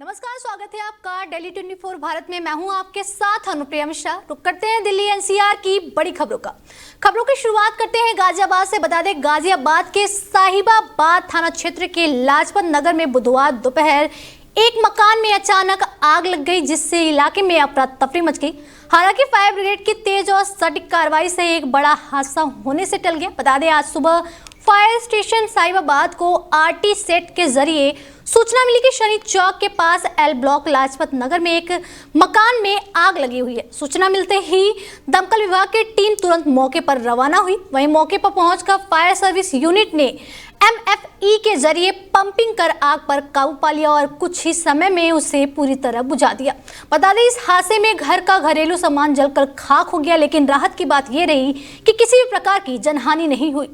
नमस्कार, स्वागत है आपका दिल्ली 24 भारत में। मैं हूं आपके साथ अनुप्रिया मिश्रा। रुक करते हैं दिल्ली एनसीआर की बड़ी खबरों की शुरुआत करते हैं गाजियाबाद से। बता दें, गाजियाबाद के साहिबाबाद थाना क्षेत्र के लाजपत नगर में बुधवार दोपहर एक मकान में अचानक आग लग गई, जिससे इलाके में अफरा तफरी मच गई। हालांकि फायर ब्रिगेड की तेज और सटीक कार्रवाई से एक बड़ा हादसा होने से टल गया। बता दें, आज सुबह फायर स्टेशन साहिबाबाद को आरटी सेट के जरिए सूचना मिली कि शनि चौक के पास एल ब्लॉक लाजपत नगर में एक मकान में आग लगी हुई है। सूचना मिलते ही दमकल विभाग की टीम तुरंत मौके पर रवाना हुई। वहीं मौके पर पहुंचकर फायर सर्विस यूनिट ने MFE के जरिए पंपिंग कर आग पर काबू पा लिया और कुछ ही समय में उसे पूरी तरह बुझा दिया। बता दें, इस हादसे में घर का घरेलू सामान जलकर खाक हो गया, लेकिन राहत की बात यह रही कि किसी भी प्रकार की जनहानि नहीं हुई।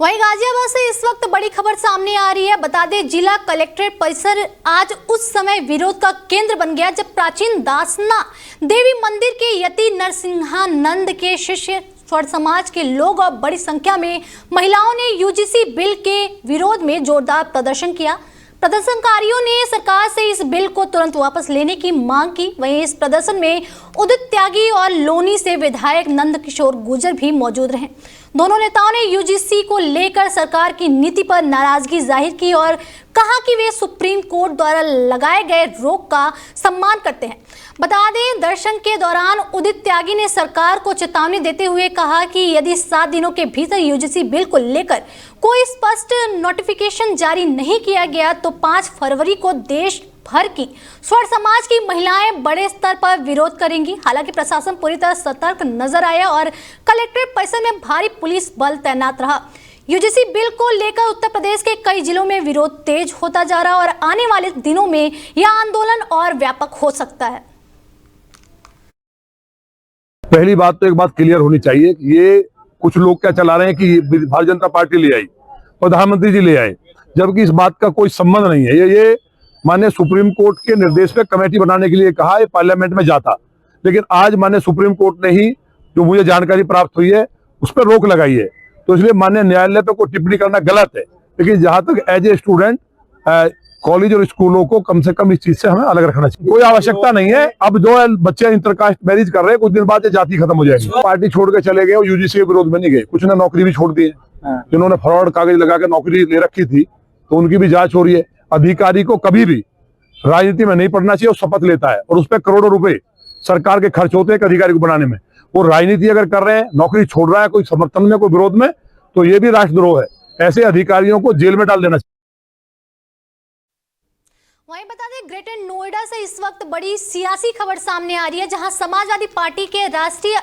वहीं गाजियाबाद से इस वक्त बड़ी खबर सामने आ रही है। बता दें, जिला कलेक्ट्रेट परिसर आज उस समय विरोध का केंद्र बन गया जब प्राचीन दासना देवी मंदिर के यति नरसिंहानंद के शिष्य स्वर समाज के लोग और बड़ी संख्या में महिलाओं ने UGC बिल के विरोध में जोरदार प्रदर्शन किया। प्रदर्शनकारियों ने सरकार से इस बिल को तुरंत वापस लेने की मांग की। वहीं इस प्रदर्शन में उदित त्यागी और लोनी से विधायक नंद किशोर गुर्जर भी मौजूद रहे। दोनों नेताओं ने UGC को लेकर सरकार की नीति पर नाराजगी जाहिर की और कहा कि वे सुप्रीम कोर्ट द्वारा लगाए गए रोक का सम्मान करते हैं। बता दें, दर्शन के दौरान उदित त्यागी ने सरकार को चेतावनी देते हुए कहा कि यदि 7 दिनों के भीतर UGC बिल को लेकर कोई स्पष्ट नोटिफिकेशन जारी नहीं किया गया तो 5 फरवरी को देश भर की स्वर समाज की महिलाएं बड़े स्तर पर विरोध करेंगी। हालांकि प्रशासन पूरी तरह सतर्क नजर आया और कलेक्ट्रेट परिसर में भारी पुलिस बल तैनात रहा। UGC बिल को लेकर उत्तर प्रदेश के कई जिलों में विरोध तेज होता जा रहा है और आने वाले दिनों में यह आंदोलन और व्यापक हो सकता है। पहली बात तो एक बात क्लियर होनी चाहिए कि ये कुछ लोग क्या चला रहे हैं कि भारतीय जनता पार्टी ले आई, प्रधानमंत्री जी ले आए, जबकि इस बात का कोई संबंध नहीं है। ये माननीय सुप्रीम कोर्ट के निर्देश पे कमेटी बनाने के लिए कहा, ये पार्लियामेंट में जाता, लेकिन आज माननीय सुप्रीम कोर्ट ने ही जो मुझे जानकारी प्राप्त हुई है उस पर रोक लगाई है। तो इसलिए माननीय न्यायालय पे कोई टिप्पणी करना गलत है, लेकिन जहां तक एज ए स्टूडेंट कॉलेज और स्कूलों को कम से कम इस चीज से हमें अलग रखना चाहिए। कोई आवश्यकता नहीं है। अब जो बच्चे इंटरकास्ट मैरिज कर रहे हैं, कुछ दिन बाद ये जाति खत्म हो जाएगी। पार्टी छोड़ के चले गए और UGC के विरोध में नहीं गए। कुछ ने नौकरी भी छोड़ दी है, जिन्होंने फ्रॉड कागज लगा के नौकरी ले रखी थी, तो उनकी भी जांच हो रही है। अधिकारी को कभी भी राजनीति में नहीं पड़ना चाहिए। वो शपथ लेता है और उस पर करोड़ों रुपए सरकार के खर्च होते हैं एक अधिकारी को बनाने में। वो राजनीति अगर कर रहे हैं, नौकरी छोड़ रहा है कोई समर्थन में, कोई विरोध में, तो ये भी राष्ट्रद्रोह है। ऐसे अधिकारियों को जेल में डाल देना चाहिए। वहीं बता दें, ग्रेटर नोएडा से इस वक्त बड़ी सियासी खबर सामने आ रही है, जहां समाजवादी पार्टी के राष्ट्रीय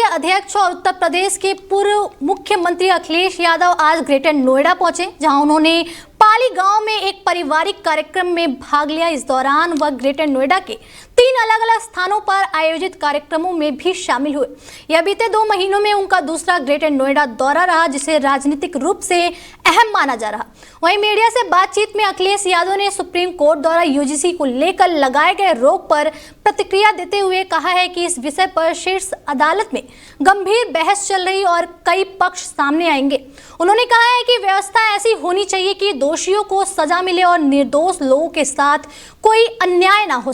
अध्यक्ष और उत्तर प्रदेश के पूर्व मुख्यमंत्री अखिलेश यादव आज ग्रेटर नोएडा पहुंचे, जहां उन्होंने पाली गांव में एक पारिवारिक कार्यक्रम में भाग लिया। इस दौरान वह ग्रेटर नोएडा के 3 अलग अलग स्थानों पर आयोजित कार्यक्रमों में भी शामिल हुए। यह बीते 2 महीनों में उनका दूसरा ग्रेटर नोएडा दौरा रहा, जिसे राजनीतिक रूप से अहम माना जा रहा। वहीं मीडिया से बातचीत में अखिलेश यादव ने सुप्रीम कोर्ट द्वारा UGC को लेकर लगाए गए रोक पर प्रतिक्रिया देते हुए कहा है कि इस विषय पर शीर्ष अदालत में गंभीर बहस चल रही और कई पक्ष सामने आएंगे। उन्होंने कहा है कि व्यवस्था ऐसी होनी चाहिए कि दोषियों को सजा मिले और निर्दोष लोगों के साथ कोई अन्याय ना हो।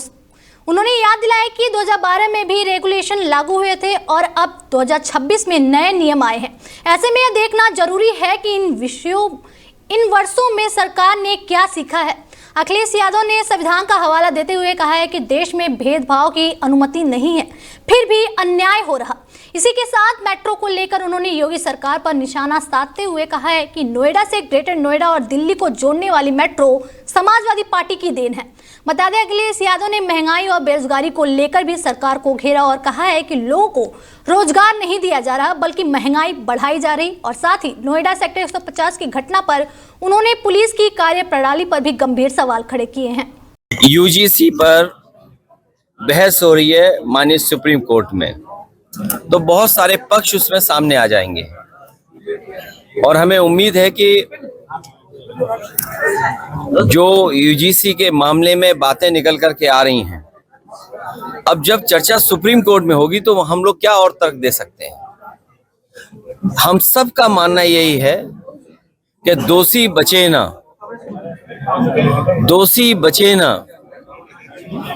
उन्होंने याद दिलाया कि 2012 में भी रेगुलेशन लागू हुए थे और अब 2026 में नए नियम आए हैं। ऐसे में यह देखना जरूरी है कि इन वर्षों में सरकार ने क्या सीखा है। अखिलेश यादव ने संविधान का हवाला देते हुए कहा है कि देश में भेदभाव की अनुमति नहीं है, फिर भी अन्याय हो रहा। इसी के साथ मेट्रो को लेकर उन्होंने योगी सरकार पर निशाना साधते हुए कहा है कि नोएडा से ग्रेटर नोएडा और दिल्ली को जोड़ने वाली मेट्रो समाजवादी पार्टी की देन है। बता दें, अखिलेश यादव ने महंगाई और बेरोजगारी को लेकर भी सरकार को घेरा और कहा है कि लोगों को रोजगार नहीं दिया जा रहा, बल्कि महंगाई बढ़ाई जा रही। और साथ ही नोएडा सेक्टर 150 की घटना पर उन्होंने पुलिस की कार्यप्रणाली पर भी गंभीर सवाल खड़े किए हैं। UGC पर बहस हो रही है माननीय सुप्रीम कोर्ट में, तो बहुत सारे पक्ष उसमें सामने आ जाएंगे और हमें उम्मीद है कि जो UGC के मामले में बातें निकल करके आ रही हैं, अब जब चर्चा सुप्रीम कोर्ट में होगी तो हम लोग क्या और तर्क दे सकते हैं। हम सब का मानना यही है कि दोषी बचे ना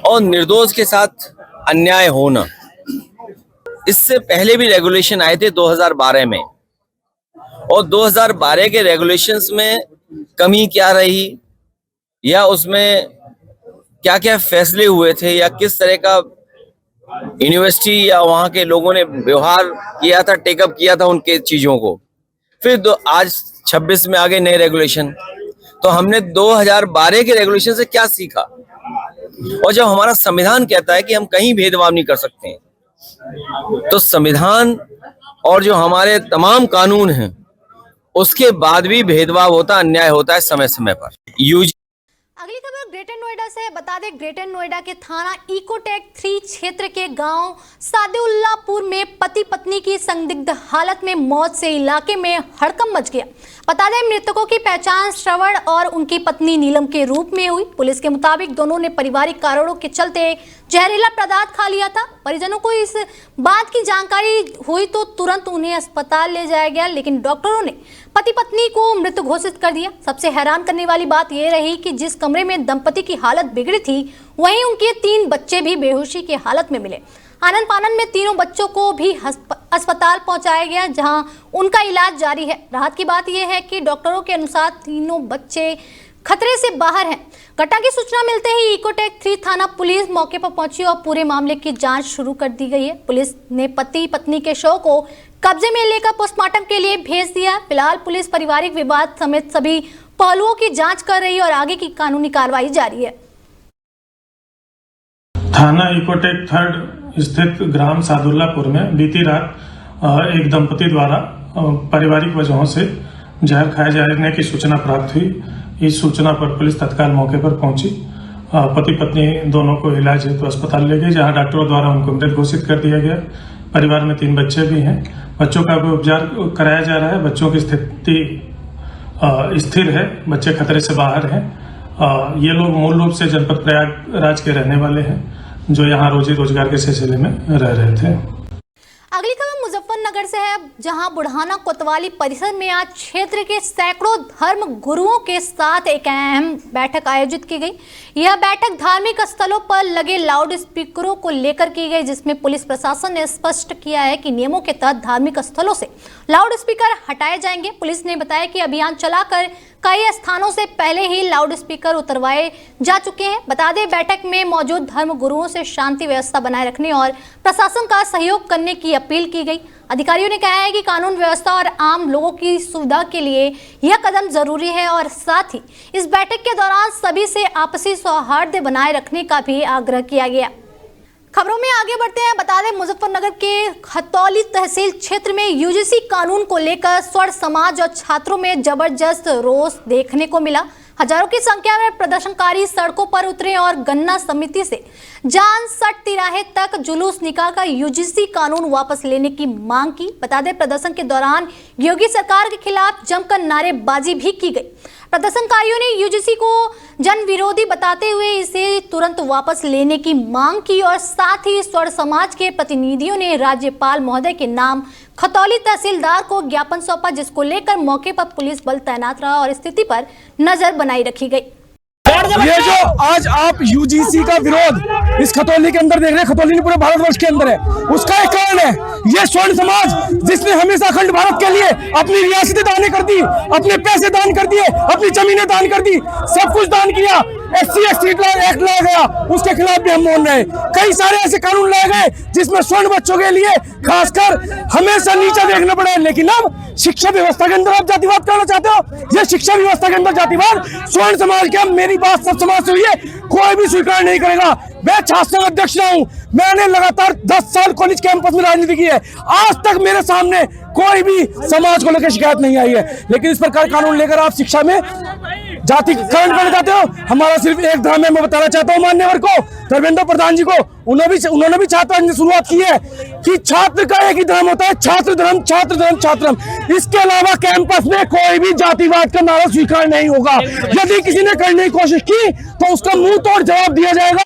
और निर्दोष के साथ अन्याय होना। इससे पहले भी रेगुलेशन आए थे 2012 में, और 2012 के रेगुलेशंस में कमी क्या रही या उसमें क्या क्या फैसले हुए थे या किस तरह का यूनिवर्सिटी या वहां के लोगों ने व्यवहार किया था, टेकअप किया था उनके चीजों को। फिर आज 26 में आ गए नए रेगुलेशन। तो हमने 2012 के रेगुलेशन से क्या सीखा? और जब हमारा संविधान कहता है कि हम कहीं भेदभाव नहीं कर सकते हैं, तो संविधान और जो हमारे तमाम कानून हैं उसके बाद भी भेदभाव होता, अन्याय होता है समय समय पर। अगली खबर ग्रेटर नोएडा से बता दें, ग्रेटर नोएडा के थाना इकोटेक 3 क्षेत्र के गांव सादुल्लापुर में पति पत्नी की संदिग्ध हालत में मौत से इलाके में हड़कंप मच गया। बता दें, मृतकों की पहचान श्रवण और उनकी पत्नी नीलम के रूप में हुई। पुलिस के मुताबिक दोनों ने पारिवारिक कारणों के चलते जहरीला पदार्थ खा लिया था। परिजनों को इस बात की जानकारी हुई तो तुरंत उन्हें अस्पताल ले जाया गया, लेकिन डॉक्टरों ने पति पत्नी को मृत घोषित कर दिया। सबसे हैरान करने वाली बात यह रही कि जिस कमरे में दंपति की हालत बिगड़ी थी, वहीं उनके 3 बच्चे भी बेहोशी की हालत में मिले। आनन फानन में तीनों बच्चों को भी अस्पताल पहुंचाया गया, जहां उनका इलाज जारी है। राहत की बात यह है कि डॉक्टरों के अनुसार तीनों बच्चे खतरे से बाहर हैं। घटना की सूचना मिलते ही इकोटेक 3 थाना पुलिस मौके पर पहुंची और पूरे मामले की जांच शुरू कर दी गई है। पुलिस ने पति पत्नी के शव को कब्जे में लेकर पोस्टमार्टम के लिए भेज दिया। फिलहाल पुलिस पारिवारिक विवाद समेत सभी पहलुओं की जांच कर रही है और आगे की कानूनी कार्रवाई जारी है। थाना इकोटेक 3 स्थित ग्राम सादुल्लापुर में बीती रात एक दंपति द्वारा पारिवारिक वजहों से जहर खाए जाने की सूचना प्राप्त हुई। इस सूचना पर पुलिस तत्काल मौके पर पहुंची। पति पत्नी दोनों को इलाज हेतु अस्पताल ले गई, जहां डॉक्टरों द्वारा उनको मृत घोषित कर दिया गया। परिवार में 3 बच्चे भी हैं। बच्चों का भी उपचार कराया जा रहा है। बच्चों की स्थिति स्थिर है, बच्चे खतरे से बाहर हैं। ये लोग मूल रूप से जनपद प्रयागराज के रहने वाले हैं, जो यहाँ रोजी रोजगार के सिलसिले में रह रहे थे। अगली खबर मुजफ्फरनगर से है, जहां बुढ़ाना कोतवाली परिसर में आज क्षेत्र के सैकड़ों धर्म गुरुओं के साथ एक अहम बैठक आयोजित की गई। यह बैठक धार्मिक स्थलों पर लगे लाउड स्पीकरों को लेकर की गई, जिसमें पुलिस प्रशासन ने स्पष्ट किया है कि नियमों के तहत धार्मिक स्थलों से लाउड स्पीकर हटाए जाएंगे। पुलिस ने बताया कि अभियान चलाकर कई स्थानों से पहले ही लाउड स्पीकर उतरवाए जा चुके हैं। बता दें, बैठक में मौजूद धर्म गुरुओं से शांति व्यवस्था बनाए रखने और प्रशासन का सहयोग करने की अपील की गई। अधिकारियों ने कहा है कि कानून व्यवस्था और आम लोगों की सुविधा के लिए यह कदम जरूरी है और साथ ही इस बैठक के दौरान सभी से आपसी सौहार्द बनाए रखने का भी आग्रह किया गया। खबरों में आगे बढ़ते हैं। बता दें, मुजफ्फरनगर के खतौली तहसील क्षेत्र में यूजीसी कानून को लेकर स्वर्ण समाज और छात्रों में जबरदस्त रोष देखने को मिला। हजारों की संख्या में प्रदर्शनकारी सड़कों पर उतरे और गन्ना समिति से जान सट तिराहे तक जुलूस निकालकर यूजीसी कानून वापस लेने की मांग की। बता दें, प्रदर्शन के दौरान योगी सरकार के खिलाफ जमकर नारेबाजी भी की गई। प्रदर्शनकारियों ने यूजीसी को जन विरोधी बताते हुए इसे तुरंत वापस लेने की मांग की और साथ ही स्वर्ण समाज के प्रतिनिधियों ने राज्यपाल महोदय के नाम खतौली तहसीलदार को ज्ञापन सौंपा, जिसको लेकर मौके पर पुलिस बल तैनात रहा और स्थिति पर नजर बनाई रखी गई। ये जो आज आप यूजीसी का विरोध इस खतौली के अंदर देख रहे हैं, खतौली नहीं पूरे भारतवर्ष के अंदर है, उसका एक कारण है ये स्वर्ण समाज, जिसने हमेशा अखंड भारत के लिए अपनी रियासतें दान कर दी, अपने पैसे दान कर दिए, अपनी जमीनें दान कर दी, सब कुछ दान किया। SC/ST एक्ट लाया गया, उसके खिलाफ भी हम बोल रहे हैं। कई सारे ऐसे कानून लाए गए जिसमें स्वर्ण बच्चों के लिए खासकर हमेशा नीचा देखना पड़ा है, लेकिन अब शिक्षा व्यवस्था के अंदर आप जातिवाद करना चाहते हो। ये शिक्षा व्यवस्था के अंदर जातिवाद स्वर्ण समाज के, मेरी बात सब समाज से हुई है, कोई भी स्वीकार नहीं करेगा। मैं छात्र संघ अध्यक्ष रहा हूं, मैंने लगातार 10 साल कॉलेज कैंपस में राजनीति की है, आज तक मेरे सामने कोई भी समाज को लेकर शिकायत नहीं आई है। लेकिन इस प्रकार कानून लेकर आप शिक्षा में जातिकरण करना चाहते हो। हमारा सिर्फ एक धर्म है, मैं बताना चाहता हूँ मान्यवर को, धर्मेंद्र प्रधान जी को, उन्होंने भी छात्र ने शुरुआत की है कि छात्र का एक ही धर्म होता है, छात्र धर्म, छात्र धर्म, छात्र धर्म। इसके अलावा कैंपस में कोई भी जातिवाद का नारा स्वीकार नहीं होगा। यदि किसी ने करने की कोशिश की तो उसका मुंह तोड़ जवाब दिया जाएगा।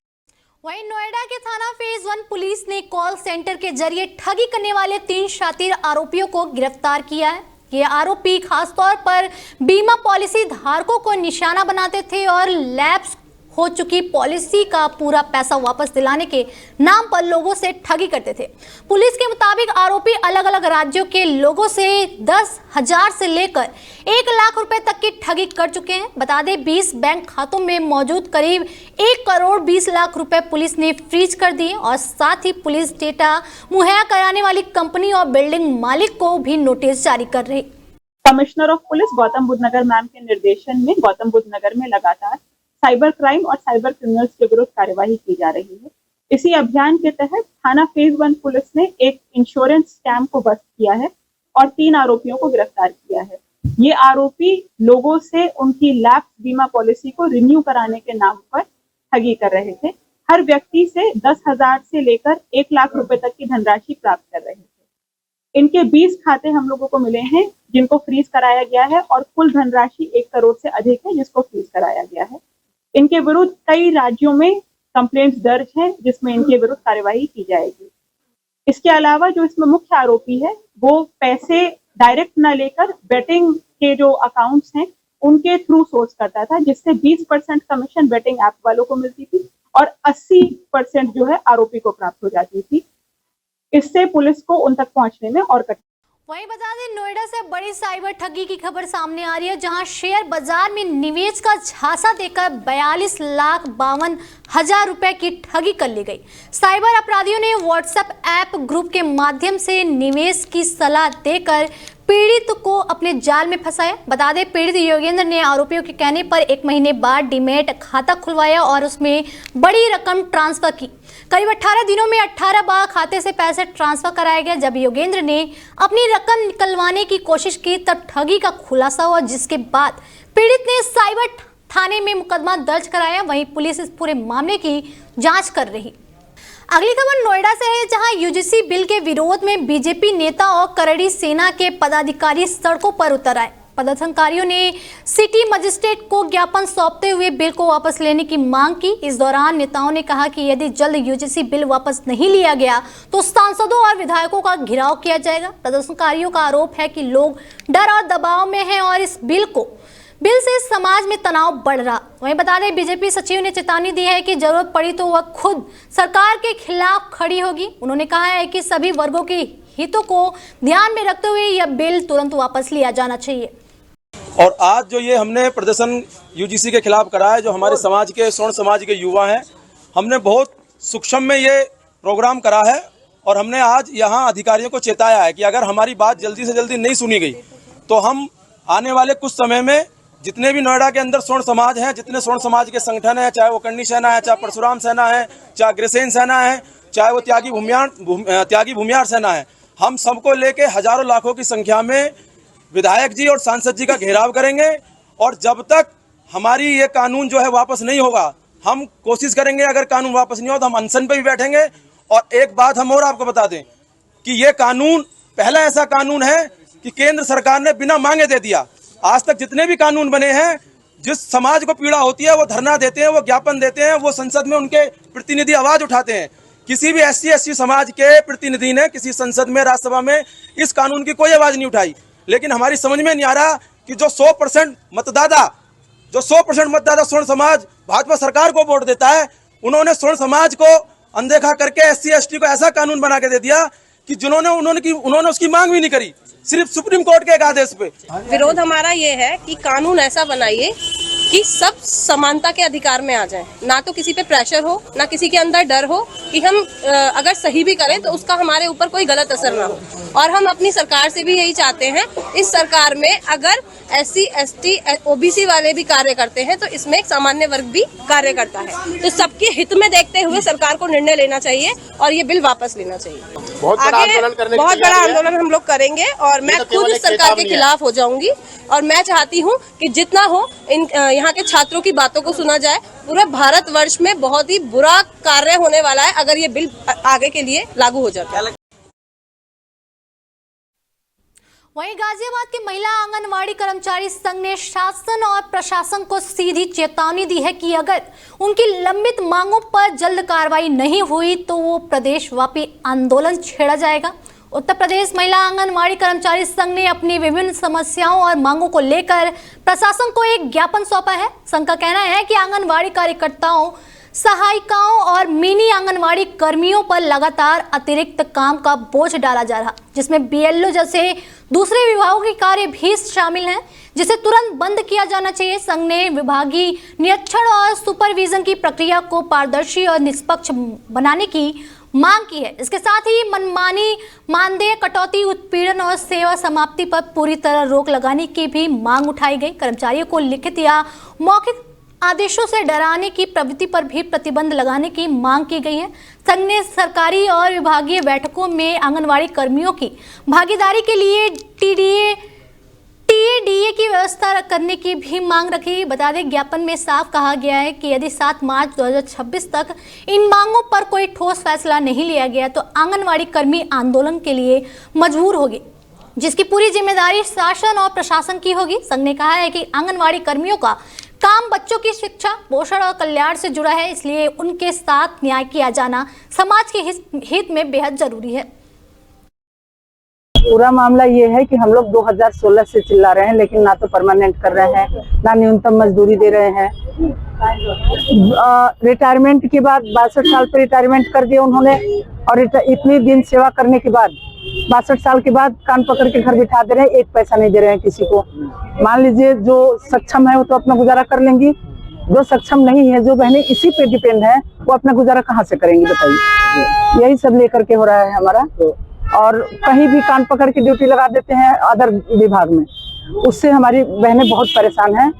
वहीं नोएडा के थाना फेज 1 पुलिस ने कॉल सेंटर के जरिए ठगी करने वाले 3 शातिर आरोपियों को गिरफ्तार किया है। ये आरोपी खासतौर पर बीमा पॉलिसी धारकों को निशाना बनाते थे और लैप्स हो चुकी पॉलिसी का पूरा पैसा वापस दिलाने के नाम पर लोगों से ठगी करते थे। पुलिस के मुताबिक आरोपी अलग अलग राज्यों के लोगों से 10,000 से लेकर 1 लाख रुपए तक की ठगी कर चुके हैं। बता दें 20 बैंक खातों में मौजूद करीब 1 करोड़ 20 लाख रुपए पुलिस ने फ्रीज कर दिए और साथ ही पुलिस डेटा मुहैया कराने वाली कंपनी और बिल्डिंग मालिक को भी नोटिस जारी कर रही। Commissioner of police Gautam Buddha Nagar ma'am के निर्देशन में गौतम बुद्ध नगर में लगातार साइबर क्राइम और साइबर क्रिमिनल्स के विरुद्ध कार्यवाही की जा रही है। इसी अभियान के तहत थाना फेज 1 पुलिस ने एक इंश्योरेंस स्कैम को बस्ट किया है और 3 आरोपियों को गिरफ्तार किया है। ये आरोपी लोगों से उनकी लैप्स बीमा पॉलिसी को रिन्यू कराने के नाम पर ठगी कर रहे थे। हर व्यक्ति से 10,000 से लेकर 1 लाख रुपए तक की धनराशि प्राप्त कर रहे थे। इनके 20 खाते हम लोगों को मिले हैं जिनको फ्रीज कराया गया है और कुल धनराशि 1 करोड़ से अधिक है जिसको फ्रीज कराया गया है। इनके विरुद्ध कई राज्यों में कंप्लेंट्स दर्ज हैं जिसमें इनके विरुद्ध कार्यवाही की जाएगी। इसके अलावा जो इसमें मुख्य आरोपी है वो पैसे डायरेक्ट न लेकर बेटिंग के जो अकाउंट्स हैं उनके थ्रू सोर्स करता था, जिससे 20% कमीशन बेटिंग ऐप वालों को मिलती थी और 80% जो है आरोपी को प्राप्त हो जाती थी। इससे पुलिस को उन तक पहुंचने में और कठिनाई। वहीं बता दें नोएडा से बड़ी साइबर ठगी की खबर सामने आ रही है, जहां शेयर बाजार में निवेश का झांसा देकर 42,52,000 रुपए की ठगी कर ली गई। साइबर अपराधियों ने व्हाट्सएप ऐप ग्रुप के माध्यम से निवेश की सलाह देकर पीड़ित को अपने जाल में फंसाया। बता दें पीड़ित योगेंद्र ने आरोपियों के कहने पर 1 महीने बाद डीमैट खाता खुलवाया और उसमें बड़ी रकम ट्रांसफर की। करीब 18 दिनों में 18 बार खाते से पैसे ट्रांसफर कराया गया। जब योगेंद्र ने अपनी रकम निकलवाने की कोशिश की तब ठगी का खुलासा हुआ, जिसके बाद पीड़ित ने साइबर थाने में मुकदमा दर्ज कराया। वहीं पुलिस इस पूरे मामले की जांच कर रही। अगली खबर नोएडा से है, जहां यूजीसी बिल के विरोध में बीजेपी नेता और करड़ी सेना के पदाधिकारी सड़कों पर उतर आए। प्रदर्शनकारियों ने सिटी मजिस्ट्रेट को ज्ञापन सौंपते हुए बिल को वापस लेने की मांग की। इस दौरान नेताओं ने कहा कि यदि जल्द यूजीसी बिल वापस नहीं लिया गया तो सांसदों और विधायकों का घेराव किया जाएगा। प्रदर्शनकारियों का आरोप है कि लोग डर और दबाव में हैं और इस बिल से समाज में तनाव बढ़ रहा। वहीं बता दें बीजेपी सचिव ने चेतावनी दी है कि जरूरत पड़ी तो वह खुद सरकार के खिलाफ खड़ी होगी। उन्होंने कहा है कि सभी वर्गों के हितों को ध्यान में रखते हुए यह बिल तुरंत वापस लिया जाना चाहिए। और आज जो ये हमने प्रदर्शन यूजीसी के खिलाफ करा है, जो हमारे समाज के स्वर्ण समाज के युवा हैं, हमने बहुत सूक्ष्म में ये प्रोग्राम करा है और हमने आज यहाँ अधिकारियों को चेताया है कि अगर हमारी बात जल्दी से जल्दी नहीं सुनी गई तो हम आने वाले कुछ समय में जितने भी नोएडा के अंदर स्वर्ण समाज हैं, जितने स्वर्ण समाज के संगठन हैं, चाहे वो करणी सेना है, चाहे परशुराम सेना है, चाहे अग्रसेन सेना है, चाहे वो त्यागी भूमियार सेना है, हम सबको लेके हजारों लाखों की संख्या में विधायक जी और सांसद जी का घेराव करेंगे। और जब तक हमारी ये कानून जो है वापस नहीं होगा, हम कोशिश करेंगे अगर कानून वापस नहीं हो तो हम अनशन पे भी बैठेंगे। और एक बात हम और आपको बता दें कि ये कानून पहला ऐसा कानून है कि केंद्र सरकार ने बिना मांगे दे दिया। आज तक जितने भी कानून बने हैं, जिस समाज को पीड़ा होती है वो धरना देते हैं, वो ज्ञापन देते हैं, वो संसद में उनके प्रतिनिधि आवाज उठाते हैं। किसी भी SC/ST समाज के प्रतिनिधि ने किसी संसद में, राज्यसभा में इस कानून की कोई आवाज नहीं उठाई। लेकिन हमारी समझ में नहीं आ रहा कि जो 100% मतदाता स्वर्ण समाज भाजपा सरकार को वोट देता है, उन्होंने स्वर्ण समाज को अनदेखा करके SC/ST को ऐसा कानून बना के दे दिया कि उन्होंने उसकी मांग भी नहीं करी, सिर्फ सुप्रीम कोर्ट के एक आदेश पे। विरोध हमारा ये है कि कानून ऐसा बनाइए कि सब समानता के अधिकार में आ जाए, ना तो किसी पे प्रेशर हो, ना किसी के अंदर डर हो कि हम अगर सही भी करें तो उसका हमारे ऊपर कोई गलत असर ना हो। और हम अपनी सरकार से भी यही चाहते हैं, इस सरकार में अगर SC/ST OBC वाले भी कार्य करते हैं तो इसमें एक सामान्य वर्ग भी कार्य करता है। तो सबके हित में देखते हुए सरकार को निर्णय लेना चाहिए और ये बिल वापस लेना चाहिए। बहुत बड़ा आंदोलन हम लोग करेंगे और मैं खुद सरकार के खिलाफ हो जाऊंगी। और मैं चाहती हूँ कि जितना हो यहाँ के छात्रों की बातों को सुना जाए। पूरे भारतवर्ष में बहुत ही बुरा कार्य होने वाला है अगर ये बिल आगे के लिए लागू हो जाता है। वहीं गाजियाबाद के महिला आंगनवाड़ी कर्मचारी संघ ने शासन और प्रशासन को सीधी चेतावनी दी है कि अगर उनकी लंबित मांगों पर जल्द कार्रवाई नहीं हुई तो वो प्रदेशव्यापी आंदोलन छेड़ा जाएगा। उत्तर प्रदेश महिला आंगनवाड़ी कर्मचारी संघ ने अपनी विभिन्न समस्याओं और मांगों को लेकर प्रशासन को एक ज्ञापन सौंपा है। संघ का कहना है कि आंगनवाड़ी कार्यकर्ताओं, सहायिकाओं और मिनी आंगनवाड़ी कर्मियों पर लगातार अतिरिक्त काम का बोझ डाला जा रहा, जिसमें बीएलओ जैसे दूसरे विभागों के कार्य भी शामिल हैं, जिसे तुरंत बंद किया जाना चाहिए। संघ ने विभागीय निरीक्षण और सुपरविजन की प्रक्रिया को पारदर्शी और निष्पक्ष बनाने की मांग की है। इसके साथ ही मनमानी, मानदेय कटौती, उत्पीड़न और सेवा समाप्ति पर पूरी तरह रोक लगाने की भी मांग उठाई गई। कर्मचारियों को लिखित या मौखिक आदेशों से डराने की प्रवृत्ति पर भी प्रतिबंध लगाने की मांग की गई है। संघ ने सरकारी और विभागीय बैठकों में आंगनवाड़ी कर्मियों की भागीदारी के लिए टीएडीए की व्यवस्था करने की भी मांग रखी। बता दें, ज्ञापन में साफ कहा गया है कि यदि 7 मार्च 2026 तक इन मांगों पर कोई ठोस फैसला नहीं लिया गया तो आंगनवाड़ी कर्मी आंदोलन के लिए मजबूर होगी, जिसकी पूरी जिम्मेदारी शासन और प्रशासन की होगी। संघ ने कहा है कि आंगनवाड़ी कर्मियों का काम बच्चों की शिक्षा, पोषण और कल्याण से जुड़ा है, इसलिए उनके साथ न्याय किया जाना समाज के हित में बेहद जरूरी है। पूरा मामला ये है कि हम लोग 2016 से चिल्ला रहे हैं, लेकिन ना तो परमानेंट कर रहे हैं, ना न्यूनतम मजदूरी दे रहे हैं। रिटायरमेंट के बाद 62 साल पर रिटायरमेंट कर दिया उन्होंने, और इतने दिन सेवा करने के बाद 62 साल के बाद कान पकड़ के घर बिठा दे रहे हैं, 1 पैसा नहीं दे रहे हैं किसी को। मान लीजिए जो सक्षम है वो तो अपना गुजारा कर लेंगी, जो सक्षम नहीं है, जो बहनें इसी पे डिपेंड है, वो अपना गुजारा कहाँ से करेंगी बताइए। यही सब लेकर के हो रहा है हमारा। और कहीं भी कान पकड़ के ड्यूटी लगा देते हैं अदर विभाग में, उससे हमारी बहनें बहुत परेशान हैं।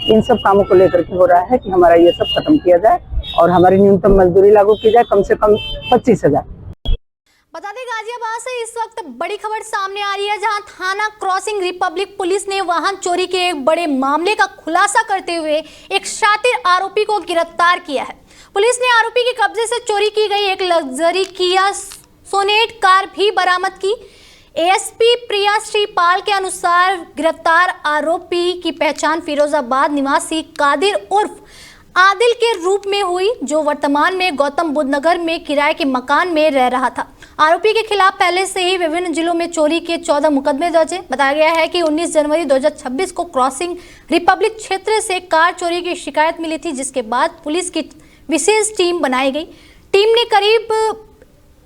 इन सब कामों को लेकर के हो रहा है कि हमारा ये सब खत्म किया जाए और हमारी न्यूनतम मजदूरी लागू की जाए, कम से कम 25,000। बता दें, गाजियाबाद से इस वक्त बड़ी खबर सामने आ रही है, जहां थाना क्रॉसिंग रिपब्लिक पुलिस ने वाहन चोरी के एक बड़े मामले का खुलासा करते हुए एक शातिर आरोपी को गिरफ्तार किया है। पुलिस ने आरोपी के कब्जे से चोरी की गई एक लग्जरी किया सोनेट कार भी बरामद की। एएसपी प्रिया श्रीपाल के अनुसार गिरफ्तार आरोपी की पहचान फिरोजाबाद निवासी कादिर उर्फ आदिल के रूप में हुई, जो वर्तमान में गौतम बुद्ध नगर में किराए के मकान में रह रहा था। आरोपी के खिलाफ पहले से ही विभिन्न जिलों में चोरी के 14 मुकदमे दर्ज हैं। बताया गया है कि 19 जनवरी 2026 को क्रॉसिंग रिपब्लिक क्षेत्र से कार चोरी की शिकायत मिली थी, जिसके बाद पुलिस की विशेष टीम बनाई गई। टीम ने करीब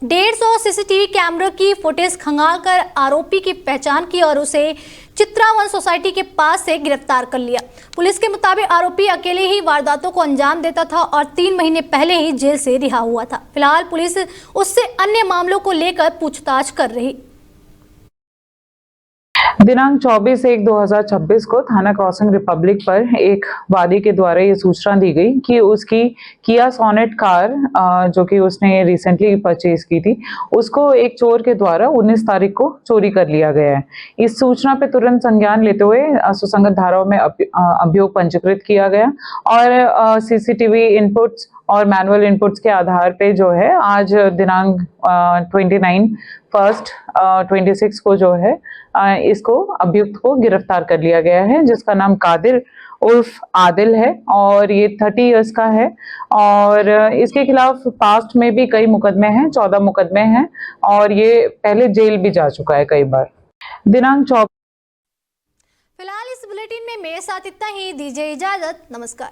150 सीसीटीवी कैमरे की फुटेज खंगालकर आरोपी की पहचान की और उसे चित्रावन सोसाइटी के पास से गिरफ्तार कर लिया। पुलिस के मुताबिक आरोपी अकेले ही वारदातों को अंजाम देता था और 3 महीने पहले ही जेल से रिहा हुआ था। फिलहाल पुलिस उससे अन्य मामलों को लेकर पूछताछ कर रही। दिनांक 24/1/2026 को थाना क्रॉसिंग रिपब्लिक पर एक वादी के द्वारा ये सूचना दी गई कि उसकी किया सोनेट कार जो कि उसने रिसेंटली परचेज की थी, उसको एक चोर के द्वारा 19 तारीख को चोरी कर लिया गया है। इस सूचना पे तुरंत संज्ञान लेते हुए सुसंगत धाराओं में अभियोग पंजीकृत किया गया और सीसीटीवी इनपुट्स और मैनुअल इनपुट्स के आधार पे जो है आज दिनांक 29/1/26 को जो है इसको अभियुक्त को गिरफ्तार कर लिया गया है, जिसका नाम कादिर उर्फ आदिल है और ये 30 इयर्स का है और इसके खिलाफ पास्ट में भी कई मुकदमे हैं, 14 मुकदमे हैं और ये पहले जेल भी जा चुका है कई बार। दिनांक 24। फिलहाल इस बुलेटिन में मेरे साथ इतना ही। दीजिए इजाजत, नमस्कार।